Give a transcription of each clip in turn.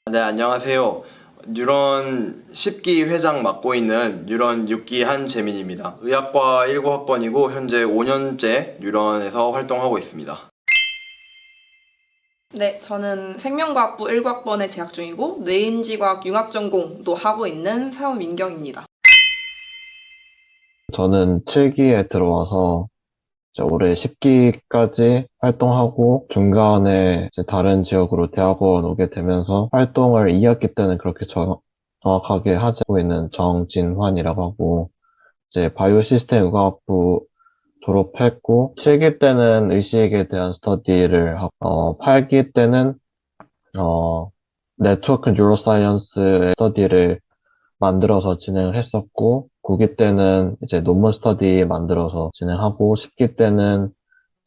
네, 안녕하세요. 뉴런 10기 회장 맡고 있는 뉴런 6기 한재민입니다. 의학과 19학번이고 현재 5년째 뉴런에서 활동하고 있습니다. 네, 저는 생명과학부 1학번에 재학 중이고 뇌인지과학 융합전공도 하고 있는 사우민경입니다. 저는 7기에 들어와서 이제 올해 10기까지 활동하고 중간에 이제 다른 지역으로 대학원 오게 되면서 활동을 2학기 때는 그렇게 정확하게 하지 않고 있는 정진환이라고 하고 이제 바이오 시스템 의과학부 졸업했고 7기 때는 의식에 대한 스터디를 하고 8기 때는 네트워크 뉴로사이언스 스터디를 만들어서 진행을 했었고, 9기 때는 이제 논문 스터디 만들어서 진행하고, 10기 때는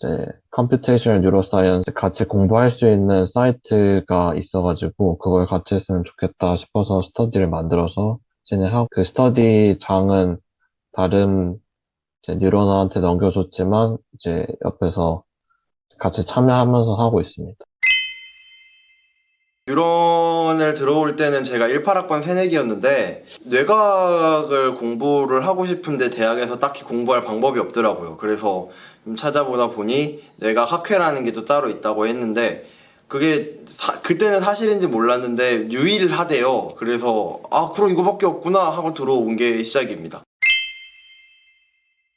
이제 컴퓨테이셔널 뉴로사이언스 같이 공부할 수 있는 사이트가 있어가지고, 그걸 같이 했으면 좋겠다 싶어서 스터디를 만들어서 진행하고, 그 스터디 장은 다른 이제 뉴런한테 넘겨줬지만, 이제 옆에서 같이 참여하면서 하고 있습니다. 뉴런을 들어올 때는 제가 18학번 새내기였는데 뇌과학을 공부를 하고 싶은데 대학에서 딱히 공부할 방법이 없더라고요. 그래서 좀 찾아보다 보니 뇌과학 학회라는 게 또 따로 있다고 했는데 그게 그때는 사실인지 몰랐는데 유일하대요. 그래서 그럼 이거밖에 없구나 하고 들어온 게 시작입니다.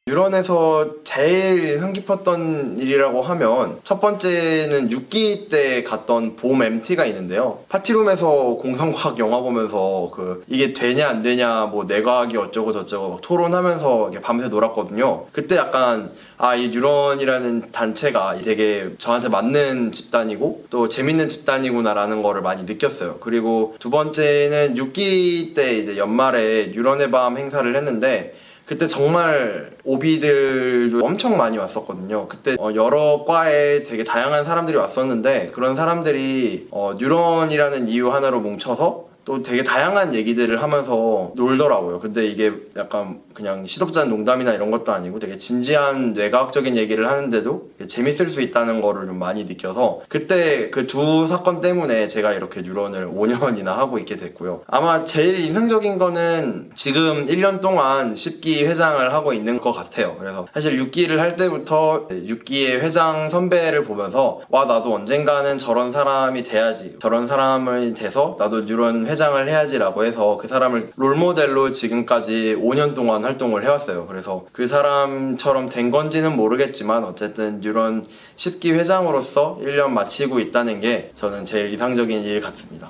뉴런에서 제일 흥깊었던 일이라고 하면 첫 번째는 6기 때 갔던 봄 MT가 있는데요. 파티룸에서 공상과학 영화 보면서 이게 되냐 안 되냐 뭐 뇌과학이 어쩌고 저쩌고 막 토론하면서 밤새 놀았거든요. 그때 약간 이 뉴런이라는 단체가 되게 저한테 맞는 집단이고 또 재밌는 집단이구나라는 거를 많이 느꼈어요. 그리고 두 번째는 6기 때 이제 연말에 뉴런의 밤 행사를 했는데 그때 정말 오비들도 엄청 많이 왔었거든요. 그때 여러 과에 되게 다양한 사람들이 왔었는데 그런 사람들이 뉴런이라는 이유 하나로 뭉쳐서 또 되게 다양한 얘기들을 하면서 놀더라고요. 근데 이게 약간 그냥 시덥잖은 농담이나 이런 것도 아니고 되게 진지한 뇌과학적인 얘기를 하는데도 재밌을 수 있다는 거를 좀 많이 느껴서 그때 그 두 사건 때문에 제가 이렇게 뉴런을 5년이나 하고 있게 됐고요. 아마 제일 인상적인 거는 지금 1년 동안 10기 회장을 하고 있는 것 같아요. 그래서 사실 6기를 할 때부터 6기의 회장 선배를 보면서 나도 언젠가는 저런 사람이 돼야지, 저런 사람을 돼서 나도 뉴런 회장을 해야지라고 해서 그 사람을 롤모델로 지금까지 5년 동안 활동을 해왔어요. 그래서 그 사람처럼 된 건지는 모르겠지만 어쨌든 뉴런 10기 회장으로서 1년 마치고 있다는 게 저는 제일 이상적인 일 같습니다.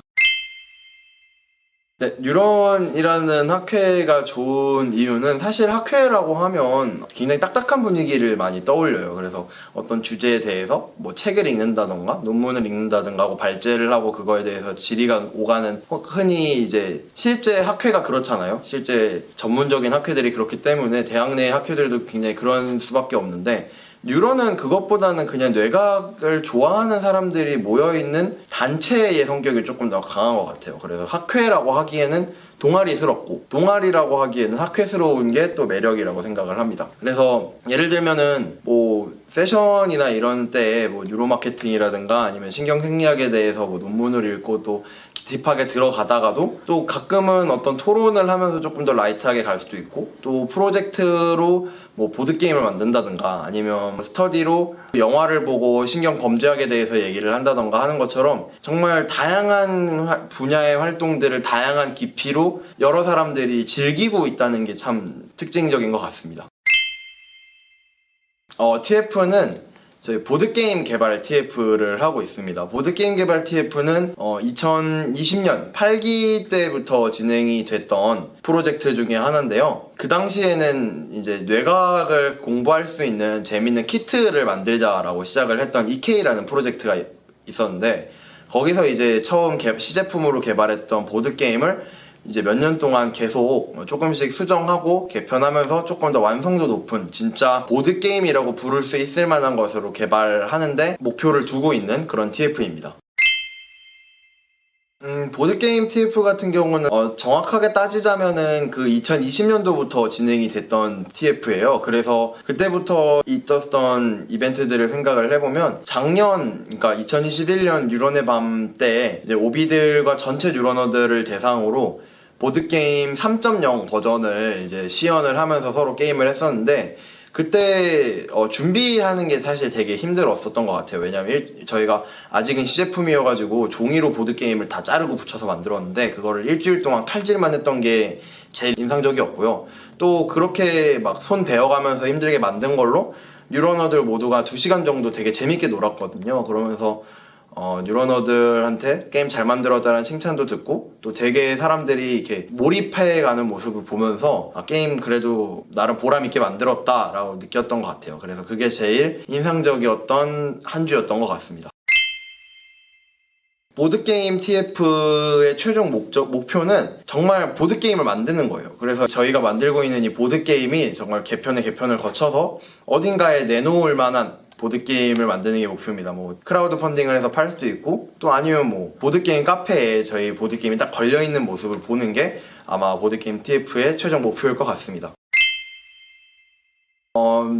네, 뉴런이라는 학회가 좋은 이유는 사실 학회라고 하면 굉장히 딱딱한 분위기를 많이 떠올려요. 그래서 어떤 주제에 대해서 뭐 책을 읽는다던가 논문을 읽는다던가 하고 발제를 하고 그거에 대해서 질의가 오가는 흔히 이제 실제 학회가 그렇잖아요. 실제 전문적인 학회들이 그렇기 때문에 대학 내 학회들도 굉장히 그런 수밖에 없는데 뉴런은 그것보다는 그냥 뇌과학을 좋아하는 사람들이 모여있는 단체의 성격이 조금 더 강한 것 같아요. 그래서 학회라고 하기에는 동아리스럽고 동아리라고 하기에는 학회스러운 게 또 매력이라고 생각을 합니다. 그래서 예를 들면은 뭐 세션이나 이런 때에 뭐 뉴로마케팅이라든가 아니면 신경생리학에 대해서 뭐 논문을 읽고 또 딥하게 들어가다가도 또 가끔은 어떤 토론을 하면서 조금 더 라이트하게 갈 수도 있고 또 프로젝트로 뭐 보드게임을 만든다든가 아니면 스터디로 영화를 보고 신경범죄학에 대해서 얘기를 한다던가 하는 것처럼 정말 다양한 분야의 활동들을 다양한 깊이로 여러 사람들이 즐기고 있다는 게 참 특징적인 것 같습니다. TF는 저희 보드게임 개발 TF를 하고 있습니다. 보드게임 개발 TF는 2020년 8기 때부터 진행이 됐던 프로젝트 중에 하나인데요. 그 당시에는 이제 뇌과학을 공부할 수 있는 재밌는 키트를 만들자라고 시작을 했던 EK라는 프로젝트가 있었는데 거기서 이제 처음 시제품으로 개발했던 보드게임을 이제 몇 년 동안 계속 조금씩 수정하고 개편하면서 조금 더 완성도 높은 진짜 보드게임이라고 부를 수 있을 만한 것으로 개발하는데 목표를 두고 있는 그런 TF입니다. 보드게임 TF 같은 경우는 정확하게 따지자면은 그 2020년도부터 진행이 됐던 TF예요. 그래서 그때부터 있었던 이벤트들을 생각을 해보면 작년, 그러니까 2021년 뉴런의 밤 때 이제 오비들과 전체 뉴러너들을 대상으로 보드게임 3.0 버전을 이제 시연을 하면서 서로 게임을 했었는데 그때 준비하는 게 사실 되게 힘들었었던 것 같아요. 왜냐면 저희가 아직은 시제품이어가지고 종이로 보드게임을 다 자르고 붙여서 만들었는데 그거를 일주일 동안 칼질만 했던 게 제일 인상적이었고요. 또 그렇게 막 손 베어가면서 힘들게 만든 걸로 뉴러너들 모두가 2시간 정도 되게 재밌게 놀았거든요. 그러면서 뉴러너들한테 게임 잘 만들었다는 칭찬도 듣고 또 되게 사람들이 이렇게 몰입해가는 모습을 보면서 게임 그래도 나름 보람있게 만들었다라고 느꼈던 것 같아요. 그래서 그게 제일 인상적이었던 한 주였던 것 같습니다. 보드게임 TF의 최종 목표는 정말 보드게임을 만드는 거예요. 그래서 저희가 만들고 있는 이 보드게임이 정말 개편을 거쳐서 어딘가에 내놓을 만한 보드게임을 만드는 게 목표입니다. 뭐 크라우드 펀딩을 해서 팔 수도 있고 또 아니면 뭐 보드게임 카페에 저희 보드게임이 딱 걸려있는 모습을 보는 게 아마 보드게임 TF의 최종 목표일 것 같습니다.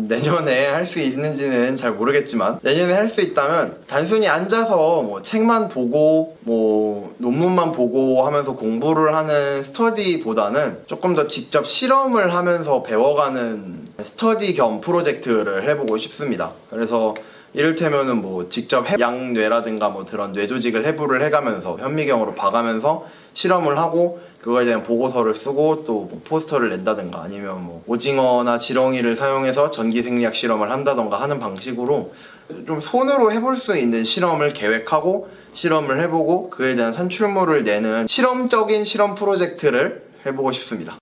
내년에 할 수 있는지는 잘 모르겠지만 내년에 할 수 있다면 단순히 앉아서 뭐 책만 보고 뭐 논문만 보고 하면서 공부를 하는 스터디보다는 조금 더 직접 실험을 하면서 배워가는 스터디 겸 프로젝트를 해보고 싶습니다. 그래서 이를테면은 뭐 직접 양뇌라든가 뭐 그런 뇌조직을 해부를 해가면서 현미경으로 봐가면서 실험을 하고 그거에 대한 보고서를 쓰고 또 뭐 포스터를 낸다든가 아니면 뭐 오징어나 지렁이를 사용해서 전기 생리학 실험을 한다던가 하는 방식으로 좀 손으로 해볼 수 있는 실험을 계획하고 실험을 해보고 그에 대한 산출물을 내는 실험적인 실험 프로젝트를 해보고 싶습니다.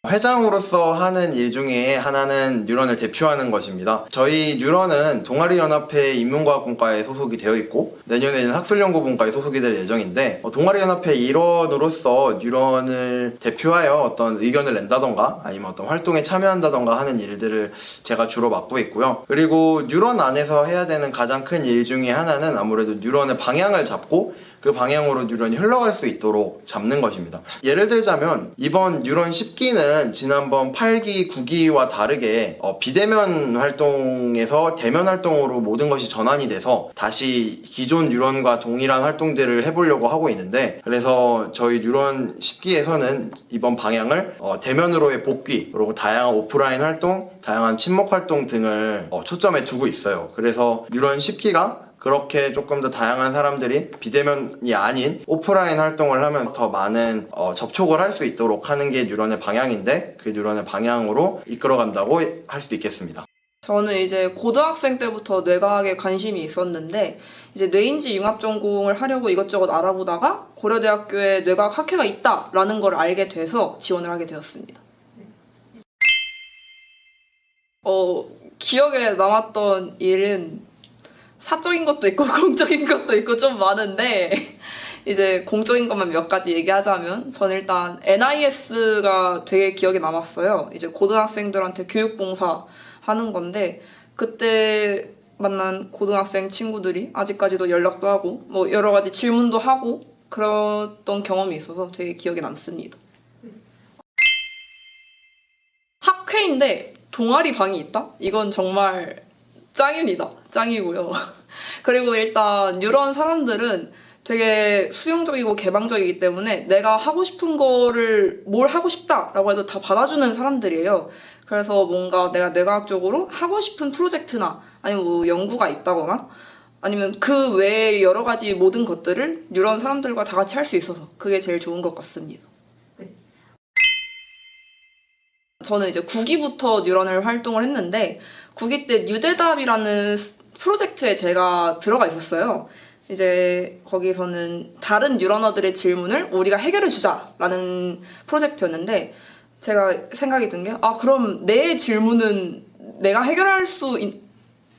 회장으로서 하는 일 중에 하나는 뉴런을 대표하는 것입니다. 저희 뉴런은 동아리연합회 인문과학분과에 소속이 되어 있고 내년에는 학술연구분과에 소속이 될 예정인데 동아리연합회 일원으로서 뉴런을 대표하여 어떤 의견을 낸다던가 아니면 어떤 활동에 참여한다던가 하는 일들을 제가 주로 맡고 있고요. 그리고 뉴런 안에서 해야 되는 가장 큰 일 중에 하나는 아무래도 뉴런의 방향을 잡고 그 방향으로 뉴런이 흘러갈 수 있도록 잡는 것입니다. 예를 들자면 이번 뉴런 10기는 지난번 8기, 9기와 다르게 비대면 활동에서 대면 활동으로 모든 것이 전환이 돼서 다시 기존 뉴런과 동일한 활동들을 해보려고 하고 있는데 그래서 저희 뉴런 10기에서는 이번 방향을 대면으로의 복귀 그리고 다양한 오프라인 활동, 다양한 친목 활동 등을 초점에 두고 있어요. 그래서 뉴런 10기가 그렇게 조금 더 다양한 사람들이 비대면이 아닌 오프라인 활동을 하면 더 많은 접촉을 할 수 있도록 하는 게 뉴런의 방향인데 그 뉴런의 방향으로 이끌어간다고 할 수도 있겠습니다. 저는 이제 고등학생 때부터 뇌과학에 관심이 있었는데 이제 뇌인지 융합 전공을 하려고 이것저것 알아보다가 고려대학교에 뇌과학 학회가 있다라는 걸 알게 돼서 지원을 하게 되었습니다. 기억에 남았던 일은 사적인 것도 있고 공적인 것도 있고 좀 많은데 이제 공적인 것만 몇 가지 얘기하자면 전 일단 NIS가 되게 기억에 남았어요. 이제 고등학생들한테 교육봉사 하는 건데 그때 만난 고등학생 친구들이 아직까지도 연락도 하고 뭐 여러 가지 질문도 하고 그랬던 경험이 있어서 되게 기억에 남습니다. 학회인데 동아리 방이 있다? 이건 정말 짱입니다. 짱이고요. 그리고 일단 뉴런 사람들은 되게 수용적이고 개방적이기 때문에 내가 하고 싶은 거를 뭘 하고 싶다라고 해도 다 받아주는 사람들이에요. 그래서 뭔가 내가 뇌과학적으로 하고 싶은 프로젝트나 아니면 뭐 연구가 있다거나 아니면 그 외에 여러 가지 모든 것들을 뉴런 사람들과 다 같이 할 수 있어서 그게 제일 좋은 것 같습니다. 저는 이제 9기부터 뉴런을 활동을 했는데 9기 때 뉴대답이라는 프로젝트에 제가 들어가 있었어요. 이제 거기서는 다른 뉴러너들의 질문을 우리가 해결해 주자라는 프로젝트였는데 제가 생각이 든 게 그럼 내 질문은 내가 해결할 수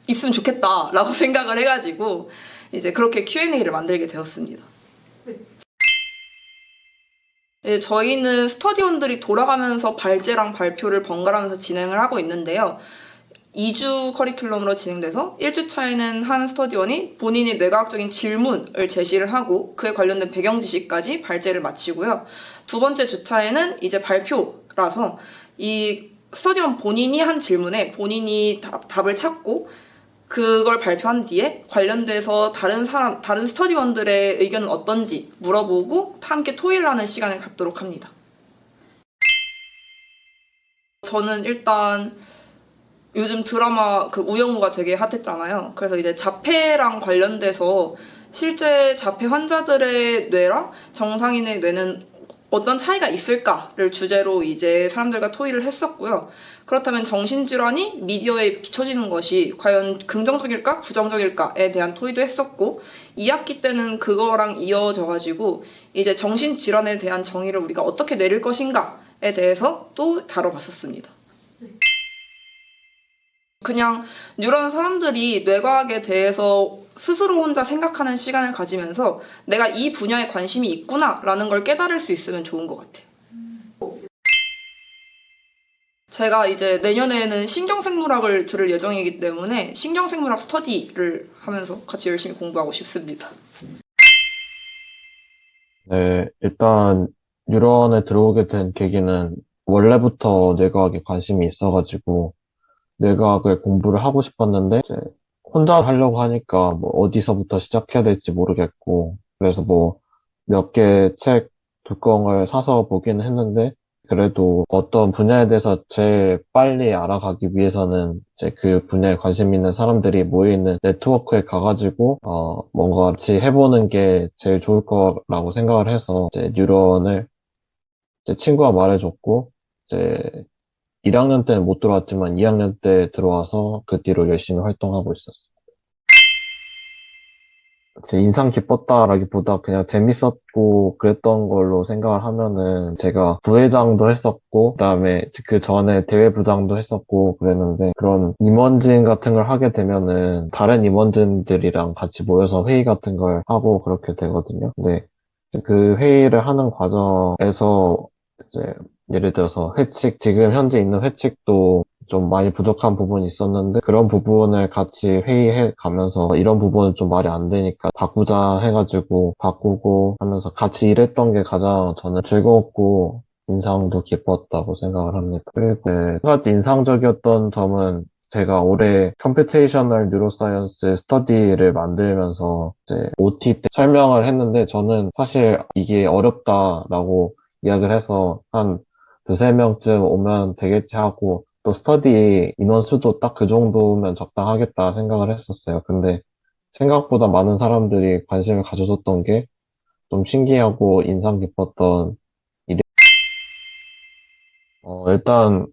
있으면 좋겠다라고 생각을 해가지고 이제 그렇게 Q&A를 만들게 되었습니다. 저희는 스터디원들이 돌아가면서 발제랑 발표를 번갈아가면서 진행을 하고 있는데요. 2주 커리큘럼으로 진행돼서 1주차에는 한 스터디원이 본인이 뇌과학적인 질문을 제시를 하고 그에 관련된 배경 지식까지 발제를 마치고요. 두 번째 주차에는 이제 발표라서 이 스터디원 본인이 한 질문에 본인이 답을 찾고 그걸 발표한 뒤에 관련돼서 다른 스터디원들의 의견은 어떤지 물어보고 함께 토의를 하는 시간을 갖도록 합니다. 저는 일단 요즘 드라마 그 우영우가 되게 핫했잖아요. 그래서 이제 자폐랑 관련돼서 실제 자폐 환자들의 뇌랑 정상인의 뇌는 어떤 차이가 있을까를 주제로 이제 사람들과 토의를 했었고요. 그렇다면 정신질환이 미디어에 비춰지는 것이 과연 긍정적일까 부정적일까에 대한 토의도 했었고 2학기 때는 그거랑 이어져가지고 이제 정신질환에 대한 정의를 우리가 어떻게 내릴 것인가에 대해서 또 다뤄봤었습니다. 그냥 뉴런 사람들이 뇌과학에 대해서 스스로 혼자 생각하는 시간을 가지면서 내가 이 분야에 관심이 있구나라는 걸 깨달을 수 있으면 좋은 것 같아요. 제가 이제 내년에는 신경생물학을 들을 예정이기 때문에 신경생물학 스터디를 하면서 같이 열심히 공부하고 싶습니다. 네, 일단 뉴런에 들어오게 된 계기는 원래부터 뇌과학에 관심이 있어가지고 뇌과학을 공부를 하고 싶었는데 이제 혼자 하려고 하니까 뭐 어디서부터 시작해야 될지 모르겠고 그래서 뭐 몇 개 책 두권을 사서 보기는 했는데 그래도 어떤 분야에 대해서 제일 빨리 알아가기 위해서는 이제 그 분야에 관심 있는 사람들이 모여있는 네트워크에 가가지고 뭔가 같이 해보는 게 제일 좋을 거라고 생각을 해서 이제 뉴런을 제 친구가 말해줬고 이제 1학년 때는 못 들어왔지만 2학년 때 들어와서 그 뒤로 열심히 활동하고 있었어요. 제 인상 깊었다라기보다 그냥 재밌었고 그랬던 걸로 생각을 하면은 제가 부회장도 했었고 그다음에 그 전에 대회부장도 했었고 그랬는데 그런 임원진 같은 걸 하게 되면은 다른 임원진들이랑 같이 모여서 회의 같은 걸 하고 그렇게 되거든요. 근데 그 회의를 하는 과정에서 이제 예를 들어서 지금 현재 있는 회칙도 좀 많이 부족한 부분이 있었는데 그런 부분을 같이 회의해 가면서 이런 부분은 좀 말이 안 되니까 바꾸자 해가지고 바꾸고 하면서 같이 일했던 게 가장 저는 즐거웠고 인상도 깊었다고 생각을 합니다. 그리고 한 가지 인상적이었던 점은 제가 올해 컴퓨테이셔널 뉴로사이언스 스터디를 만들면서 이제 OT 때 설명을 했는데 저는 사실 이게 어렵다라고 이야기를 해서 한 두세 명쯤 오면 되겠지 하고 또 스터디 인원수도 딱 그 정도면 적당하겠다 생각을 했었어요. 근데 생각보다 많은 사람들이 관심을 가져줬던 게 좀 신기하고 인상 깊었던 일이 일단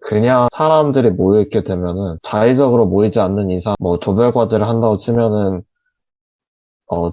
그냥 사람들이 모여있게 되면은 자의적으로 모이지 않는 이상 뭐 조별 과제를 한다고 치면은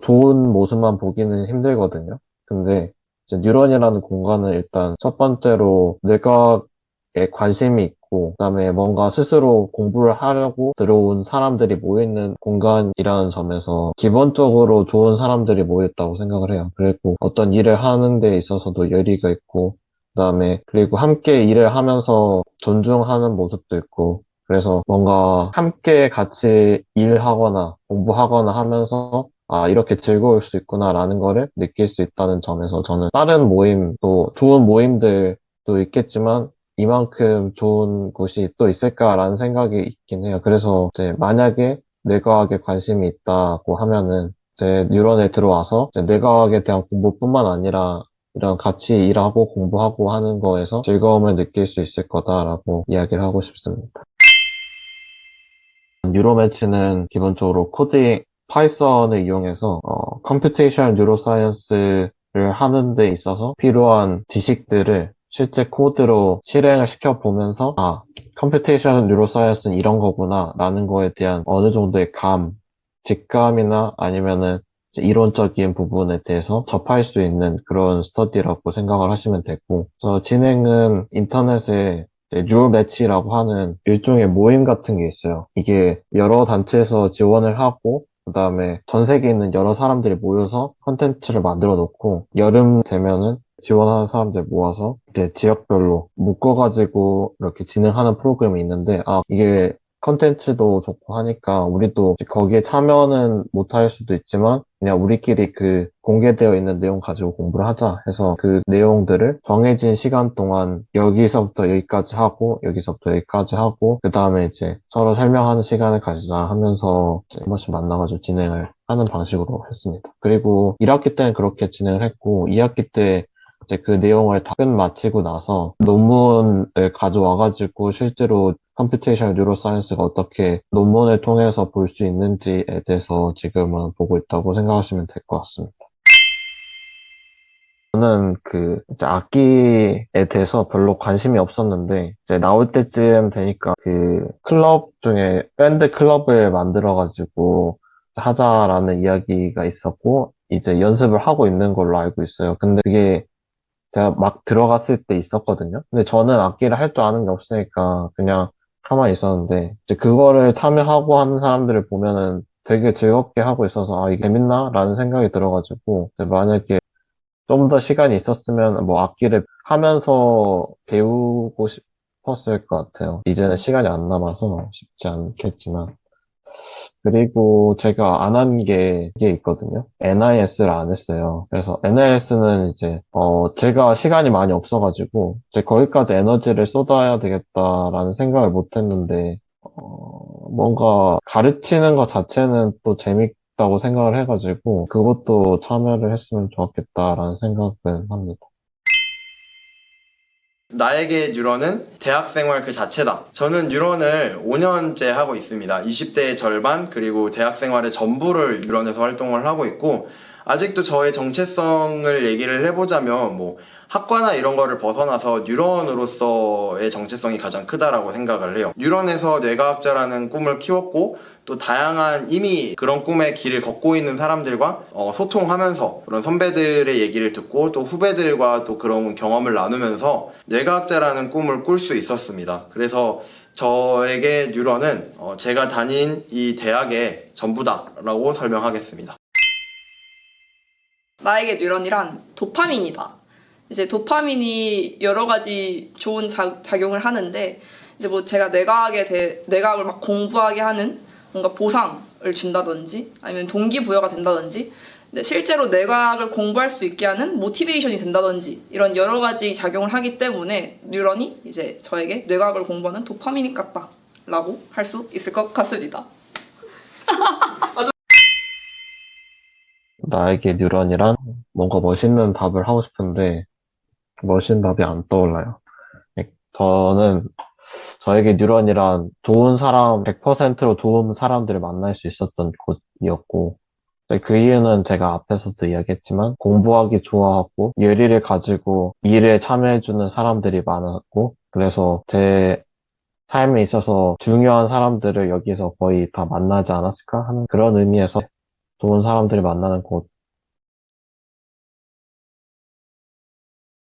좋은 모습만 보기는 힘들거든요. 근데 이제 뉴런이라는 공간은 일단 첫 번째로 뇌과학에 관심이 있고, 그다음에 뭔가 스스로 공부를 하려고 들어온 사람들이 모여있는 공간이라는 점에서 기본적으로 좋은 사람들이 모였다고 생각을 해요. 그리고 어떤 일을 하는 데 있어서도 열의가 있고, 그다음에 그리고 함께 일을 하면서 존중하는 모습도 있고, 그래서 뭔가 함께 같이 일하거나 공부하거나 하면서 이렇게 즐거울 수 있구나라는 거를 느낄 수 있다는 점에서 저는 다른 모임도 좋은 모임들도 있겠지만 이만큼 좋은 곳이 또 있을까라는 생각이 있긴 해요. 그래서 이제 만약에 뇌과학에 관심이 있다고 하면은 이제 뉴런에 들어와서 이제 뇌과학에 대한 공부뿐만 아니라 이런 같이 일하고 공부하고 하는 거에서 즐거움을 느낄 수 있을 거다라고 이야기를 하고 싶습니다. 뉴로매치는 기본적으로 파이썬을 이용해서 컴퓨테이션 뉴로사이언스를 하는 데 있어서 필요한 지식들을 실제 코드로 실행을 시켜보면서 컴퓨테이션 뉴로사이언스는 이런 거구나 라는 거에 대한 어느 정도의 직감이나 아니면은 이제 이론적인 부분에 대해서 접할 수 있는 그런 스터디라고 생각을 하시면 되고 그래서 진행은 인터넷에 뉴럴 매치라고 하는 일종의 모임 같은 게 있어요. 이게 여러 단체에서 지원을 하고 그다음에 전 세계에 있는 여러 사람들이 모여서 컨텐츠를 만들어 놓고 여름 되면은 지원하는 사람들 모아서 이제 지역별로 묶어가지고 이렇게 진행하는 프로그램이 있는데 이게 컨텐츠도 좋고 하니까 우리도 거기에 참여는 못할 수도 있지만 그냥 우리끼리 그 공개되어 있는 내용 가지고 공부를 하자 해서 그 내용들을 정해진 시간 동안 여기서부터 여기까지 하고 여기서부터 여기까지 하고 그 다음에 이제 서로 설명하는 시간을 가지자 하면서 이제 한 번씩 만나가지고 진행을 하는 방식으로 했습니다. 그리고 1학기 때는 그렇게 진행을 했고 2학기 때 이제 그 내용을 다 끝 마치고 나서 논문을 가져와가지고 실제로 컴퓨테이션 뉴로사이언스가 어떻게 논문을 통해서 볼 수 있는지에 대해서 지금은 보고 있다고 생각하시면 될 것 같습니다. 저는 그 이제 악기에 대해서 별로 관심이 없었는데 이제 나올 때쯤 되니까 그 클럽 중에 밴드 클럽을 만들어가지고 하자라는 이야기가 있었고 이제 연습을 하고 있는 걸로 알고 있어요. 근데 그게 제가 막 들어갔을 때 있었거든요. 근데 저는 악기를 할 줄 아는 게 없으니까 그냥 가만히 있었는데 이제 그거를 참여하고 하는 사람들을 보면은 되게 즐겁게 하고 있어서 아, 이게 재밌나? 라는 생각이 들어가지고 이제 만약에 좀 더 시간이 있었으면 뭐 악기를 하면서 배우고 싶었을 것 같아요. 이제는 시간이 안 남아서 쉽지 않겠지만. 그리고 제가 안 한 게 이게 있거든요. NIS를 안 했어요. 그래서 NIS는 이제 제가 시간이 많이 없어가지고 이제 거기까지 에너지를 쏟아야 되겠다라는 생각을 못 했는데 뭔가 가르치는 것 자체는 또 재밌다고 생각을 해가지고 그것도 참여를 했으면 좋았겠다라는 생각은 합니다. 나에게 뉴런은 대학생활 그 자체다. 저는 뉴런을 5년째 하고 있습니다. 20대의 절반 그리고 대학생활의 전부를 뉴런에서 활동을 하고 있고 아직도 저의 정체성을 얘기를 해보자면 뭐 학과나 이런 거를 벗어나서 뉴런으로서의 정체성이 가장 크다라고 생각을 해요. 뉴런에서 뇌과학자라는 꿈을 키웠고 또 다양한 이미 그런 꿈의 길을 걷고 있는 사람들과 소통하면서 그런 선배들의 얘기를 듣고 또 후배들과 또 그런 경험을 나누면서 뇌과학자라는 꿈을 꿀 수 있었습니다. 그래서 저에게 뉴런은 제가 다닌 이 대학의 전부다라고 설명하겠습니다. 나에게 뉴런이란 도파민이다. 이제 도파민이 여러 가지 좋은 작용을 하는데 이제 뭐 제가 뇌과학을 막 공부하게 하는 뭔가 보상을 준다든지 아니면 동기부여가 된다든지 근데 실제로 뇌과학을 공부할 수 있게 하는 모티베이션이 된다든지 이런 여러 가지 작용을 하기 때문에 뉴런이 이제 저에게 뇌과학을 공부하는 도파민이 같다라고 할 수 있을 것 같습니다. 나에게 뉴런이란 뭔가 멋있는 답을 하고 싶은데 멋있는 답이 안 떠올라요. 저는 저에게 뉴런이란 좋은 사람, 100%로 좋은 사람들을 만날 수 있었던 곳이었고, 그 이유는 제가 앞에서도 이야기했지만, 공부하기 좋아하고, 예리를 가지고 일에 참여해주는 사람들이 많았고, 그래서 제 삶에 있어서 중요한 사람들을 여기서 거의 다 만나지 않았을까 하는 그런 의미에서 좋은 사람들을 만나는 곳,